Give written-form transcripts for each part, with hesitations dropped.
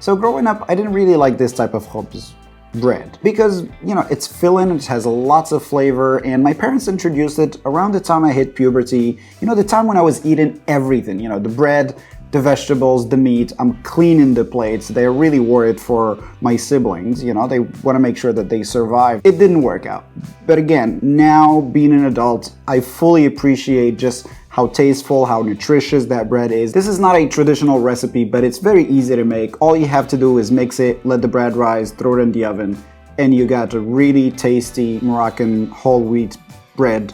So growing up, I didn't really like this type of khobz bread because, you know, it's filling, it has lots of flavor, and my parents introduced it around the time I hit puberty. You know, the time when I was eating everything, you know, the bread, the vegetables, the meat. I'm cleaning the plates. They're really worried for my siblings, you know, they want to make sure that they survive. It didn't work out. But again, now being an adult, I fully appreciate just how tasteful, how nutritious that bread is. This is not a traditional recipe, but it's very easy to make. All you have to do is mix it, let the bread rise, throw it in the oven, and you got a really tasty Moroccan whole wheat bread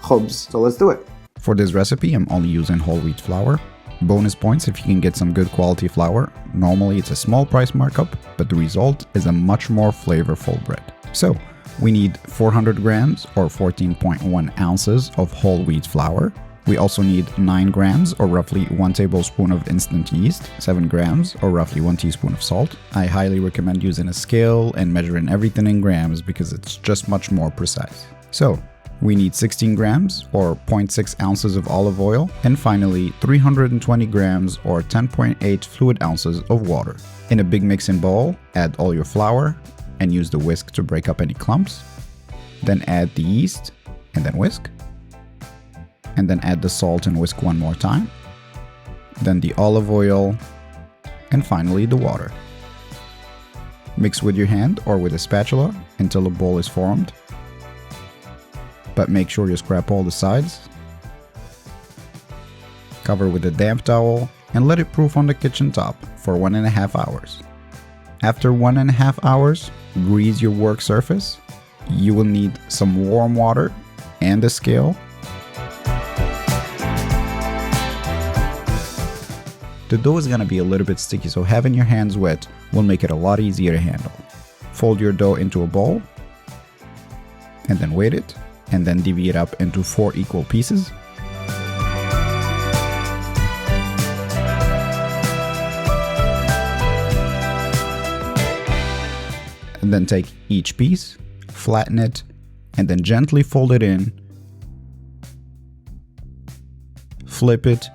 khobz. So let's do it. For this recipe, I'm only using whole wheat flour. Bonus points if you can get some good quality flour. Normally it's a small price markup, but the result is a much more flavorful bread. So we need 400 grams or 14.1 ounces of whole wheat flour. We also need 9 grams or roughly 1 tablespoon of instant yeast, 7 grams or roughly 1 teaspoon of salt. I highly recommend using a scale and measuring everything in grams because it's just much more precise. So we need 16 grams or 0.6 ounces of olive oil, and finally 320 grams or 10.8 fluid ounces of water. In a big mixing bowl, add all your flour and use the whisk to break up any clumps. Then add the yeast and then whisk. And then add the salt and whisk one more time. Then the olive oil, and finally the water. Mix with your hand or with a spatula until a bowl is formed. But make sure you scrape all the sides. Cover with a damp towel and let it proof on the kitchen top for 1.5 hours. After 1.5 hours, grease your work surface. You will need some warm water and a scale. The dough is going to be a little bit sticky, so having your hands wet will make it a lot easier to handle. Fold your dough into a bowl and then weight it, and then divvy it up into 4 equal pieces. And then take each piece, flatten it, and then gently fold it in, flip it,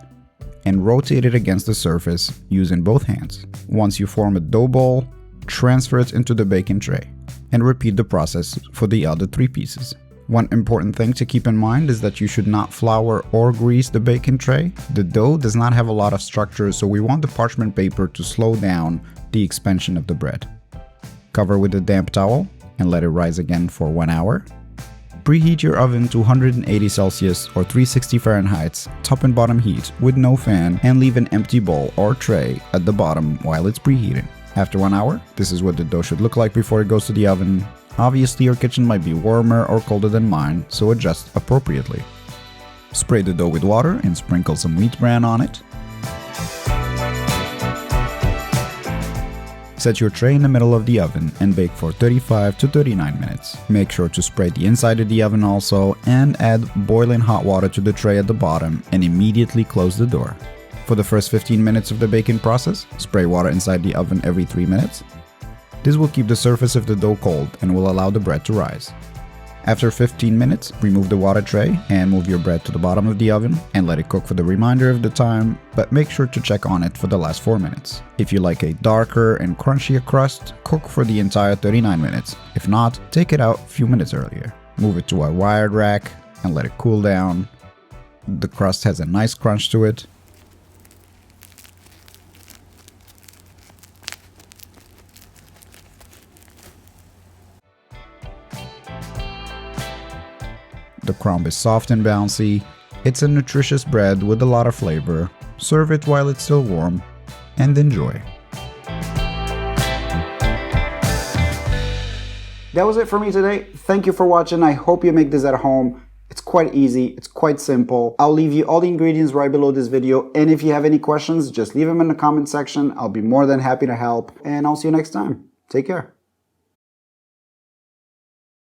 and rotate it against the surface using both hands. Once you form a dough ball, transfer it into the baking tray, and repeat the process for the other 3 pieces. One important thing to keep in mind is that you should not flour or grease the baking tray. The dough does not have a lot of structure, so we want the parchment paper to slow down the expansion of the bread. Cover with a damp towel and let it rise again for 1 hour. Preheat your oven to 180 Celsius or 360 Fahrenheit, top and bottom heat with no fan, and leave an empty bowl or tray at the bottom while it's preheating. After 1 hour, this is what the dough should look like before it goes to the oven. Obviously your kitchen might be warmer or colder than mine, so adjust appropriately. Spray the dough with water and sprinkle some wheat bran on it. Set your tray in the middle of the oven and bake for 35 to 39 minutes. Make sure to spray the inside of the oven also, and add boiling hot water to the tray at the bottom and immediately close the door. For the first 15 minutes of the baking process, spray water inside the oven every 3 minutes. This will keep the surface of the dough cold and will allow the bread to rise. After 15 minutes, remove the water tray and move your bread to the bottom of the oven and let it cook for the remainder of the time, but make sure to check on it for the last 4 minutes. If you like a darker and crunchier crust, cook for the entire 39 minutes. If not, take it out a few minutes earlier. Move it to a wired rack and let it cool down. The crust has a nice crunch to it. The crumb is soft and bouncy. It's a nutritious bread with a lot of flavor. Serve it while it's still warm and enjoy. That was it for me today. Thank you for watching. I hope you make this at home. It's quite easy. It's quite simple. I'll leave you all the ingredients right below this video. And if you have any questions, just leave them in the comment section. I'll be more than happy to help. And I'll see you next time. Take care.